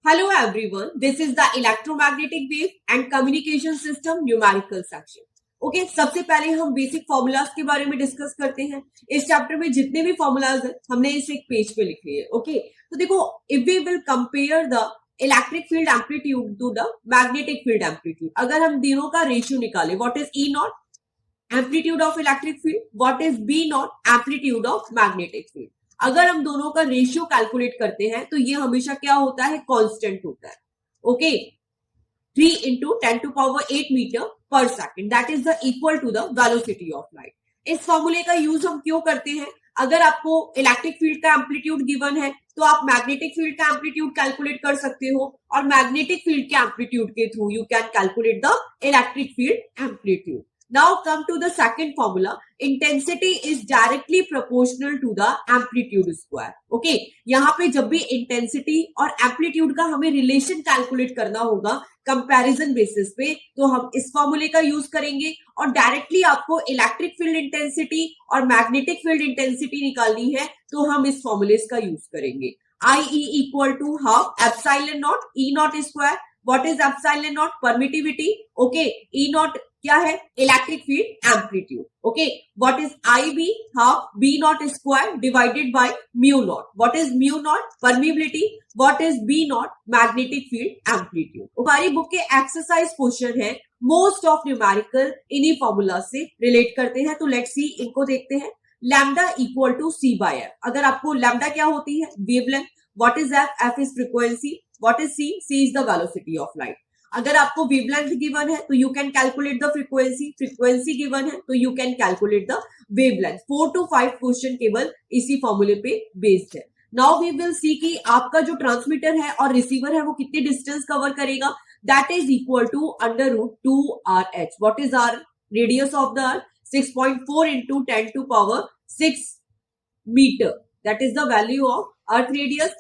Hello everyone, this is the electromagnetic wave and communication system numerical section. Okay सबसे पहले हम basic formulas के बारे में डिस्कस करते हैं। इस चैप्टर में जितने भी फॉर्मूलाज हैं हमने इसे एक पेज पे लिख लिए। ओके तो देखो, if we will compare the electric field amplitude to the magnetic field amplitude, अगर हम तीनों का रेशियो निकाले, what is E naught amplitude of electric field, what is B naught amplitude of magnetic field, अगर हम दोनों का रेशियो कैलकुलेट करते हैं तो ये हमेशा क्या होता है, कांस्टेंट होता है। Okay 3 into 10 to power 8 metre per second, that is the equal to the velocity of light. इस फॉर्मूले का यूज हम क्यों करते हैं? अगर आपको इलेक्ट्रिक फील्ड का एम्पलीट्यूड गिवन है तो आप मैग्नेटिक फील्ड का एम्पलीट्यूड कैलकुलेट कर सकते हो, और मैग्नेटिक फील्ड के एम्पलीट्यूड के through you can calculate the electric field amplitude. Now come to the second formula. Intensity is directly proportional to the amplitude square. Okay, यहाँ पे जब भी intensity और amplitude का हमें relation calculate करना होगा comparison basis पे, तो हम इस formula का use करेंगे, और directly आपको electric field intensity और magnetic field intensity निकालनी है तो हम इस formulas का use करेंगे। IE equal to half epsilon naught E naught square. What is epsilon naught? Permittivity. Okay, E naught क्या है? Electric field amplitude. Okay, what is I B? Half B naught square divided by mu naught. What is mu naught? Permeability. What is B naught? Magnetic field amplitude. हमारी book के exercise question है, most of numerical इन्हीं formula से relate करते हैं, तो let's see, इनको देखते हैं। Lambda equal to C by F. अगर आपको लैम्डा क्या होती है? Wavelength. What is F? F is frequency. What is C? C is the velocity of light. अगर आपको वेवलेंथ गिवन है तो you can calculate the frequency, frequency given है तो you can calculate the wavelength. 4 to 5 question केवल इसी फॉर्मूले पे बेस्ड है। नाउ वी विल सी कि आपका जो ट्रांसमीटर है और रिसीवर है वो कितने डिस्टेंस कवर करेगा। That is equal to √2RH। What is R radius of the earth? 6.4 into 10 to power 6 metre. That is the value of earth radius.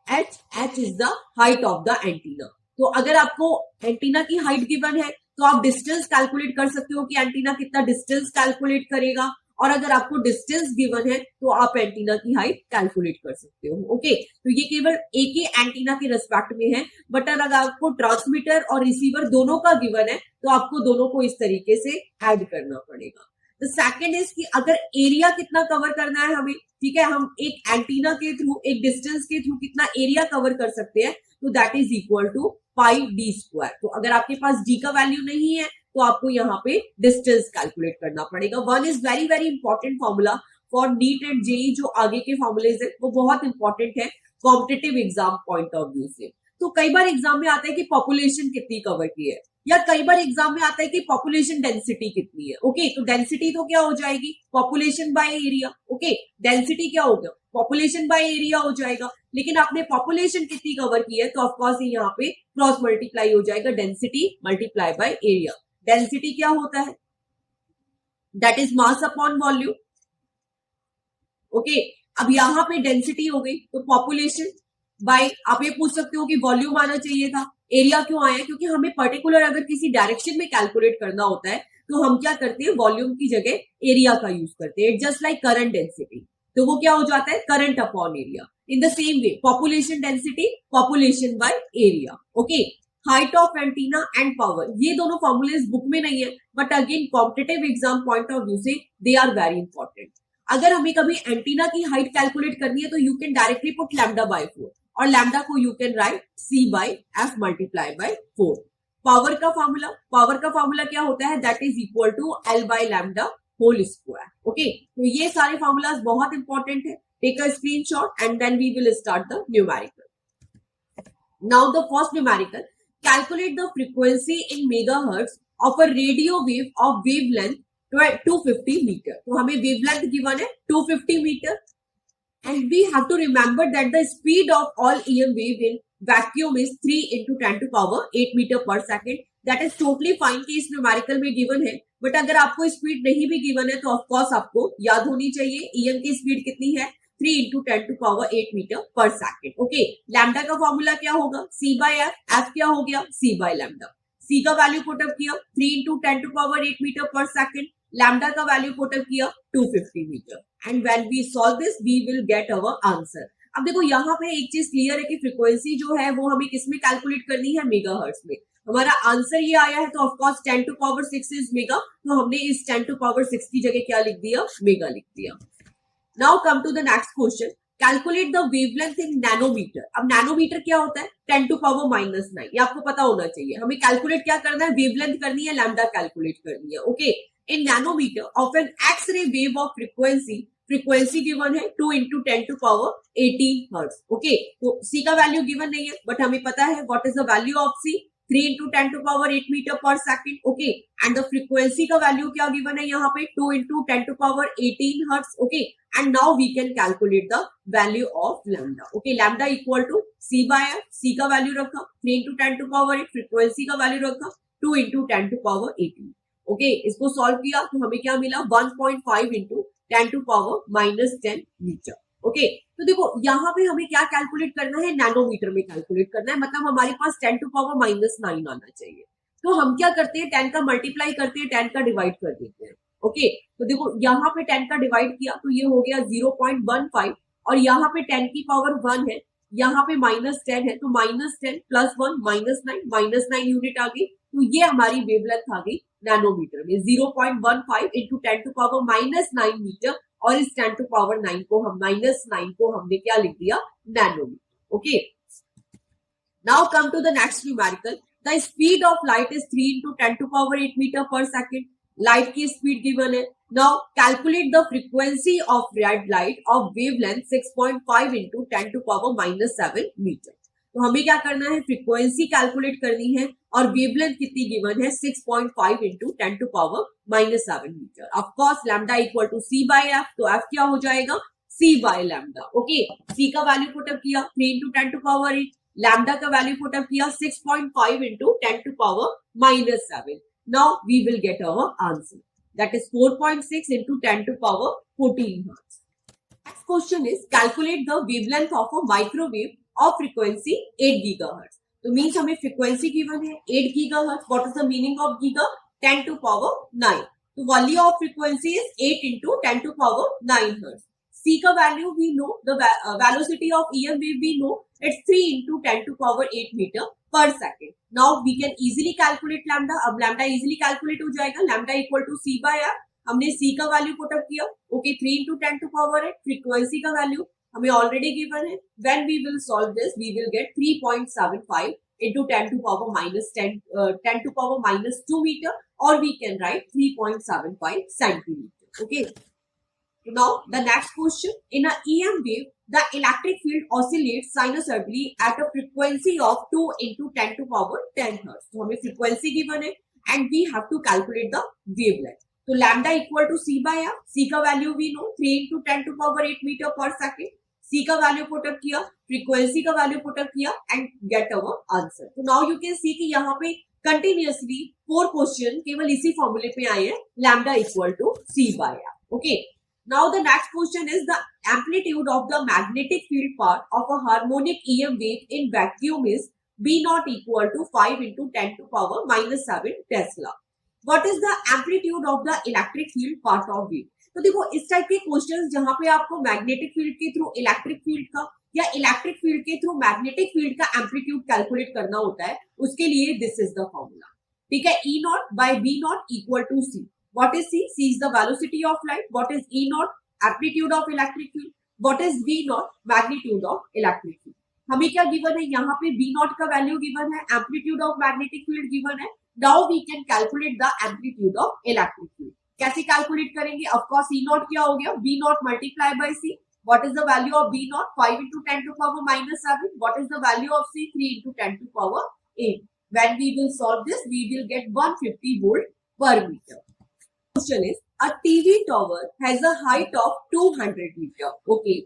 H is the height of the antenna. तो अगर आपको antenna की height given है तो आप distance calculate कर सकते हो कि एंटीना कितना डिस्टेंस कैलकुलेट करेगा, और अगर आपको डिस्टेंस गिवन है तो आप एंटीना की हाइट कैलकुलेट कर सकते हो। ओके, तो ये केवल एक ही एंटीना के रेस्पेक्ट में है, बट अगर आपको ट्रांसमीटर और रिसीवर दोनों का गिवन है तो आपको दोनों को इस तरीके से ऐड करना पड़ेगा। द सेकेंड इज कि अगर एरिया कितना कवर करना है हमें, ठीक है, हम एक एंटीना के थ्रू, एक डिस्टेंस के थ्रू कितना एरिया कवर कर सकते हैं, तो that is equal to pi D square. तो अगर आपके पास डी का वैल्यू नहीं है तो आपको यहाँ पे डिस्टेंस कैलकुलेट करना पड़ेगा। One is very very important formula for NEET and JEE. जो आगे के फॉर्मूलेज है वो बहुत इंपॉर्टेंट है competitive exam point of view से। तो कई बार एग्जाम में आता है कि पॉपुलेशन कितनी कवर की है, या कई बार एग्जाम में आता है कि पॉपुलेशन डेंसिटी कितनी है। ओके, तो डेंसिटी तो क्या हो जाएगी? Population by area. Okay, density क्या होगा? पॉपुलेशन बाय एरिया हो जाएगा। लेकिन आपने पॉपुलेशन कितनी कवर की है तो ऑफकोर्स यहाँ पे क्रॉस मल्टीप्लाई हो जाएगा, density multiply by area. Density क्या होता है? That is mass upon volume. Okay, अब यहाँ पे डेंसिटी हो गई तो पॉपुलेशन बाय, आप ये पूछ सकते हो कि वॉल्यूम आना चाहिए था, एरिया क्यों आया? क्योंकि हमें पर्टिकुलर अगर किसी डायरेक्शन में कैलकुलेट करना होता है तो हम क्या करते हैं, वॉल्यूम की जगह एरिया का यूज करते हैं। जस्ट लाइक करंट डेंसिटी, तो वो क्या हो जाता है? Current upon area. In the same way population density, population by area. Okay, height of antenna and power, ये दोनों फॉर्मूलेज बुक में नहीं है, but again competitive exam point of view से दे आर वेरी इंपॉर्टेंट। अगर हमें कभी antenna की हाइट कैलकुलेट करनी है तो you can directly put lambda by 4, और लैम्डा को you can write C by F multiply by 4। Power का फॉर्मूला क्या होता है? That is equal to L by lambda whole square. Okay, तो ये सारे फॉर्मूलाज बहुत इंपॉर्टेंट है। Take a screenshot and then we will start the numerical. Now the first numerical, calculate the frequency in megahertz of a radio wave of wavelength 250 metre. तो हमें wavelength given है 250 metre, and we have to remember that the speed of all EM wave in vacuum is 3 into 10 to power 8 meter per second. That is totally fine कि इस numerical में given है, but अगर आपको speed नहीं भी given है तो ऑफकोर्स आपको याद होनी चाहिए EM की स्पीड कितनी है, 3 into 10 to power 8 metre per second. Okay, lambda का फॉर्मूला क्या होगा? C by F। F क्या हो गया? C by lambda. C का वैल्यू पुटअप किया 3 into 10 to power 8 metre per second, lambda का वैल्यू पुटअप किया 250 metre, and when we solve this we will get our answer. अब देखो यहाँ पे एक चीज क्लियर है कि फ्रीक्वेंसी जो है वो हमें किसमें कैलकुलेट करनी है, मेगाहर्ट्ज में। हमारा आंसर ये आया है तो of course 10 to power 6 is mega, तो हमने इस 10 टू पावर 6 की जगह क्या लिख दिया, मेगा लिख दिया। Now come to the next question, calculate the wavelength in nanometre. अब नैनोमीटर क्या होता है, 10 टू पावर -9, ये आपको पता होना चाहिए। हमें कैलकुलेट क्या करना है, वेवलेंथ करनी है, लैम्डा कैलकुलेट करनी है। Okay, in nanometre of an X-ray wave of frequency given है 2 into 10 to power 18 hertz. Okay, तो सी का वैल्यू गिवन नहीं है, बट हमें पता है what is the value of C, 3 into 10 to power 8 metre per second. Okay, and the frequency का value क्या गिवन है यहाँ पे, 2 into 10 to power 18 hertz. Okay, and now we can calculate the value of lambda. Okay, lambda equal to C by F, C का value रखा 3 into 10 to power 8, frequency का value रखा 2 into 10 to power 18। Okay, इसको solve किया तो हमें क्या मिला, 1.5 into 10 to power -10 metre. Okay, तो देखो यहाँ पे हमें क्या कैलकुलेट करना है, नैनोमीटर में कैलकुलेट करना है, मतलब हमारे पास 10 to power -9 आना चाहिए। तो हम क्या करते हैं, 10 का मल्टीप्लाई करते हैं, 10 का डिवाइड कर देते हैं। ओके, तो देखो यहाँ पे 10 का डिवाइड किया तो ये हो गया 0.15, और यहाँ पे 10 की पावर 1 है, यहाँ पे -10 है, तो -10 + 1 -9 यूनिट आ गई। तो ये हमारी वेवलेंथ आ गई नैनोमीटर में, 0.15 into 10 to power -9 मीटर, और इस 10 to power 9 को हम -9 को हमने क्या लिख दिया, nanometre. Okay, now come to the next numerical, the speed of light is 3 into 10 to power 8 metre per second. Light की स्पीड गिवन है। Now calculate the frequency of red light of wavelength 6.5 into 10 to power -7 metre. तो हमें क्या करना है, frequency calculate करनी है, और वेवलेंथ कितनी गिवन है, 6.5 into 10 to power -7 मीटर। Of course lambda equal to C by F, तो एफ क्या हो जाएगा, C by lambda. Okay, C का वैल्यू पुटअप किया 3 into 10 to power 8, लैम्डा का वैल्यू पुटअप किया 6.5 into 10 to power -7। Now we will get our answer, that is 4.6 into 10 to power 14 hertz. Next question is calculate the wavelength of a microwave of frequency 8 gigahertz. तो means हमें frequency given है 8 gigahertz, what is the meaning of giga, 10 to power 9। तो value of frequency is 8 into 10 to power 9 hertz. C का value we know, the velocity of EM wave we know, it's 3 into 10 to power 8 metre per second. Now we can easily calculate lambda. अब lambda easily calculate हो जाएगा, lambda equal to C by R. हमने C का value put up किया, okay, 3 into 10 to power 8, frequency का value हमें already given है। When we will solve this we will gate 3.75 into 10 to power -10 to power -2 meter, or we can write 3.75 centimeter. Okay, now the next question, in a EM wave the electric field oscillates sinusoidally at a frequency of 2 into 10 to power 10 hertz। तो हमें frequency given है and we have to calculate the wavelength। तो lambda equal to c by r, c का value we know 3 into 10 to power 8 meter per second। सी का value put up किया, frequency का value put up किया, and gate our answer. तो now you can see कि यहाँ पे कंटिन्यूअसली 4 क्वेश्चन केवल इसी फॉर्मूले पे आए हैं, lambda equal to C by R. Okay, now the next question is the amplitude of the magnetic field part of a harmonic EM wave in vacuum is B naught equal to 5 into 10 to power -7 tesla. What is the amplitude of the electric field part of wave. तो देखो इस type के questions जहां पे आपको magnetic field के through electric field का या इलेक्ट्रिक फील्ड के थ्रू मैग्नेटिक फील्ड का एम्पलीट्यूड कैलकुलेट करना होता है, उसके लिए दिस इज द फॉर्मूला। ठीक है, E not by B not equal to C। What is C? C is the velocity of light. What is E not? Amplitude of electric field. What is V not? Magnitude of electric field. हमें क्या given है यहाँ पे, B not का value given है, amplitude of magnetic field given है। Now we can calculate the amplitude of electric field. कैसे calculate करेंगे, ऑफ कोर्स E नॉट क्या हो गया, B not multiply by C। What is the value of B not? 5 into 10 to power -7। What is the value of C? 3 into 10 to power 8। When we will solve this we will get 150 volt per meter. Question is a TV tower has a height of 200 meter. Okay,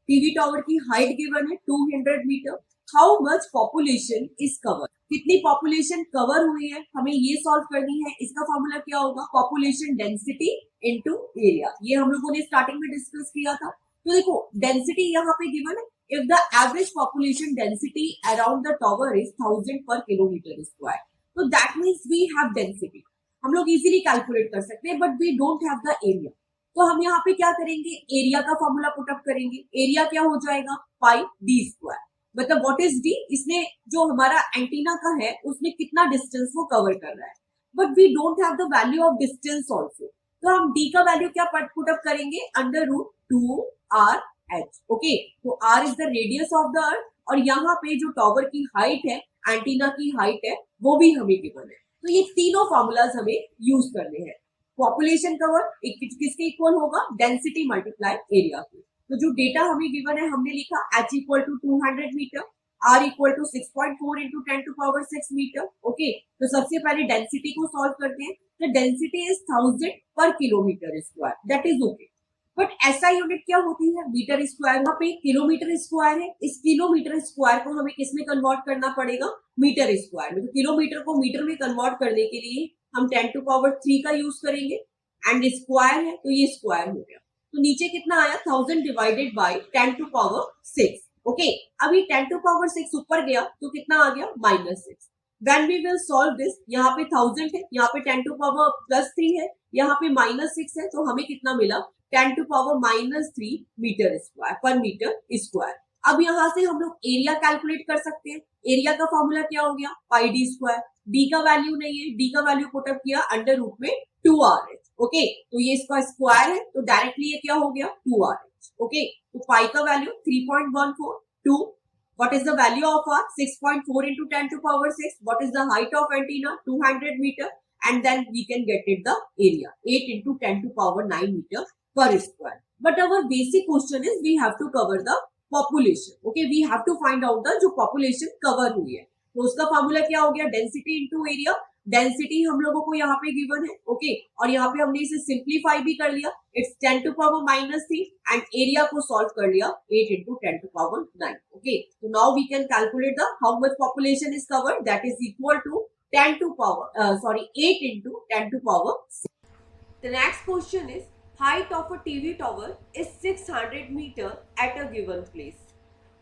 TV tower की height given है 200 meter. How much population is cover, कितनी population cover हुई है, हमें ये solve करनी है। इसका फॉर्मूला क्या होगा, पॉपुलेशन डेंसिटी इनटू एरिया। ये हम लोगों ने स्टार्टिंग में डिस्कस किया था। तो देखो डेंसिटी यहाँ पे गिवन है, if the average population density around the tower is 1000 per kilometer square, तो that means we have density. हम लोग इजीली कैलकुलेट कर सकते हैं, but we don't have the area. तो हम यहाँ पे क्या करेंगे, एरिया का फॉर्मूला पुटअप करेंगे। एरिया क्या हो जाएगा, पाई डी स्क्वायर। मतलब व्हाट इज डी, इसने जो हमारा एंटीना का है उसने कितना डिस्टेंस वो कवर कर रहा है, but we don't have the value of distance also, तो हम डी का वैल्यू क्या पुटअप करेंगे, अंडर रूट 2r/h। ओके, तो r is the radius of the earth, और यहाँ पे जो टॉवर की हाइट है, एंटीना की हाइट है, वो भी हमें गिवन है। तो ये तीनों फॉर्मूलाज हमें यूज करने हैं। पॉपुलेशन कवर किसके इक्वल होगा, डेंसिटी मल्टीप्लाई एरिया के। तो जो डेटा हमें गिवन है हमने लिखा h equal to 200 metre, r equal to 6.4 into 10⁻6 metre. Okay, तो सबसे पहले डेंसिटी को सॉल्व करते हैं। तो डेंसिटी इज 1000 पर kilometre square, that is okay. But ऐसा यूनिट क्या होती है, मीटर स्क्वायर। यहाँ पे किलोमीटर स्क्वायर है, इस किलोमीटर स्क्वायर को हमें किसमें कन्वर्ट करना पड़ेगा, मीटर स्क्वायर में। तो किलोमीटर को मीटर में कन्वर्ट करने के लिए हम 10⁻3 का यूज करेंगे, एंड स्क्वायर है तो ये स्क्वायर हो गया। तो नीचे कितना आया, 1000 डिवाइडेड बाई 10⁻6। ओके, अभी 10⁻6 ऊपर गया तो कितना आ गया, -6। When we will solve this, यहाँ पे 1000 है, यहाँ पे 10⁻+3 है, यहाँ पे -6 है, तो हमें कितना मिला, 10⁻³ मीटर स्क्वायर पर मीटर स्क्वायर। अब यहाँ से हम लोग एरिया कैलकुलेट कर सकते हैं। एरिया का फॉर्मूला क्या हो गया, पाई डी स्क्वायर। डी का वैल्यू नहीं है, डी का वैल्यू पुटअप किया अंडर रूट में 2r/h। ओके, तो ये इसका स्क्वायर है, तो डायरेक्टली ये क्या हो गया, 2r/h। ओके, तो पाई का value 3.14, 2। What is the value of r? 6.4 into 10⁻6. What is the height of antenna? 200 meter. And then we can get it the area. 8 into 10⁻9 meter per square. But our basic question is we have to cover the population. Okay, we have to find out the जो population cover हुई है। तो उसका formula क्या हो गया, density into area. Density हम लोगों को यहाँ पे गिवन है। ओके, और यहाँ पे हमने इसे सिंप्लीफाई भी कर लिया, इट्स 10⁻3, एंड एरिया को सॉल्व कर लिया 8 into 10⁻9। ओके, तो now we can calculate the how much population is covered, that is equal to 8 into 10⁻6। The next question is, height of a TV tower is 600 meter at a given place.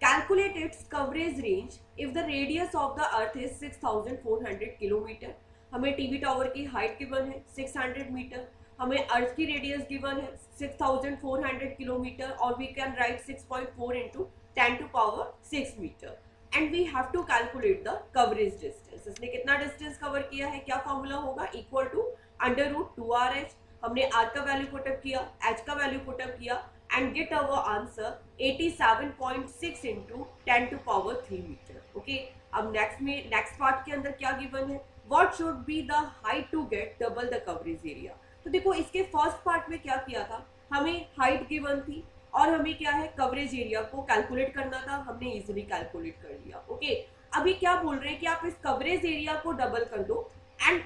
Calculate its coverage range if the radius of the earth is 6400 kilometre. हमें TV tower की height given है 600 metre, हमें अर्थ की radius given है 6400 kilometre, और we can write 6.4 into 10⁻6 metre, and we have to calculate the coverage distance. इसने कितना distance cover किया है, क्या फॉर्मूला होगा, equal to under root 2r/h। हमने r का वैल्यू पुटअप किया, h का वैल्यू पुटअप किया, and get our answer 87.6 into 10⁻3 मीटर। ओके, अब नेक्स्ट पार्ट के अंदर क्या गिवन है, what should be the height to get double the coverage area. तो देखो इसके फर्स्ट पार्ट में क्या किया था, हमें हाइट गिवन थी और हमें क्या है, कवरेज एरिया को कैलकुलेट करना था, हमने इजीली कैलकुलेट कर लिया। ओके, अभी क्या बोल रहे हैं कि आप इस कवरेज एरिया को डबल कर दो एंड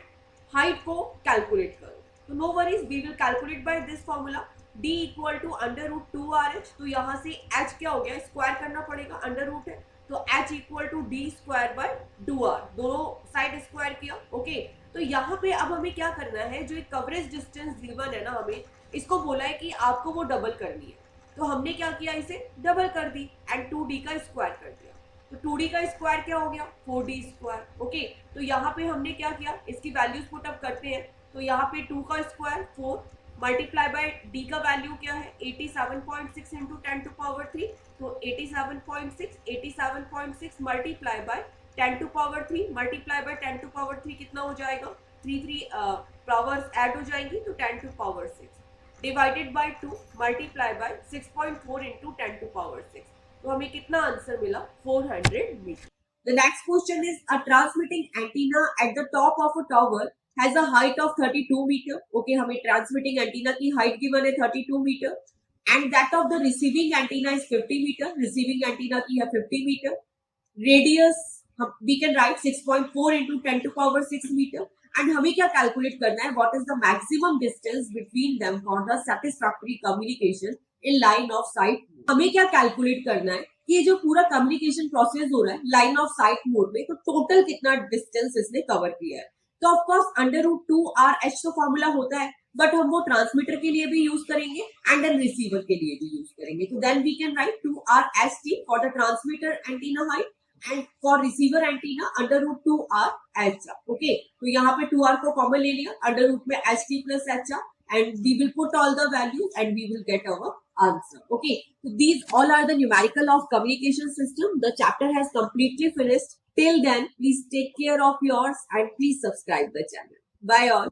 हाइट को कैलकुलेट करो। तो no worries, we will calculate by this formula, d equal to under root 2r/h। तो यहाँ से h क्या हो गया, स्क्वायर करना पड़ेगा, अंडर रूट है, तो h equal to d square by 2r, दोनों साइड स्क्वायर किया। ओके, तो यहाँ पे अब हमें क्या करना है, जो एक कवरेज डिस्टेंस गिवन है ना, हमें इसको बोला है कि आपको वो डबल करनी है। तो हमने क्या किया, इसे डबल कर दी एंड 2d का स्क्वायर कर दिया। तो 2d का स्क्वायर क्या हो गया, 4d स्क्वायर। ओके, तो यहाँ पे हमने क्या किया, इसकी वैल्यूज पुटअप करते हैं। तो यहाँ पे 2 का स्क्वायर 4 मल्टीप्लाई बाय डी का वैल्यू क्या है, 87.6 इंटू 10⁻3। तो 87.6 मल्टीप्लाई बाय 10⁻3 मल्टीप्लाई बाय 10⁻3 कितना हो जाएगा, 3 पावर्स ऐड हो जाएंगी, तो 10⁻6 divided by 2 multiply by 6.4 into 10⁻6। तो हमें कितना आंसर मिला, 400 metre. The next question is, a transmitting antenna at the top of a tower has a height of 32 meter. Okay, हमें transmitting antenna की height given है 32 meter, and that of the receiving antenna is 50 meter. Receiving antenna की है 50 meter. Radius we can write 6.4 into 10⁻6 meter. And हमें क्या calculate करना है, what is the maximum distance between them for the satisfactory communication in line of sight. हमें क्या calculate करना है कि ये जो पूरा कम्युनिकेशन प्रोसेस हो रहा है लाइन ऑफ साइट मोड में, तो टोटल कितना डिस्टेंस इसने कवर किया है। तो of course under root 2r/h तो फॉर्मूला होता है, बट हम वो ट्रांसमीटर के लिए भी यूज करेंगे एंड देन रिसीवर के लिए भी यूज करेंगे। तो then we can write 2r/h for the transmitter antenna height and for receiver antenna under root 2r/h। Okay, तो यहाँ पे 2r को कॉमन ले लिया, अंडर रूट में ht plus h and we will put all the values and we will get our answer. Okay, so these all are the numerical of communication system. The chapter has completely finished. Till then, please take care of yours and please subscribe the channel. Bye all.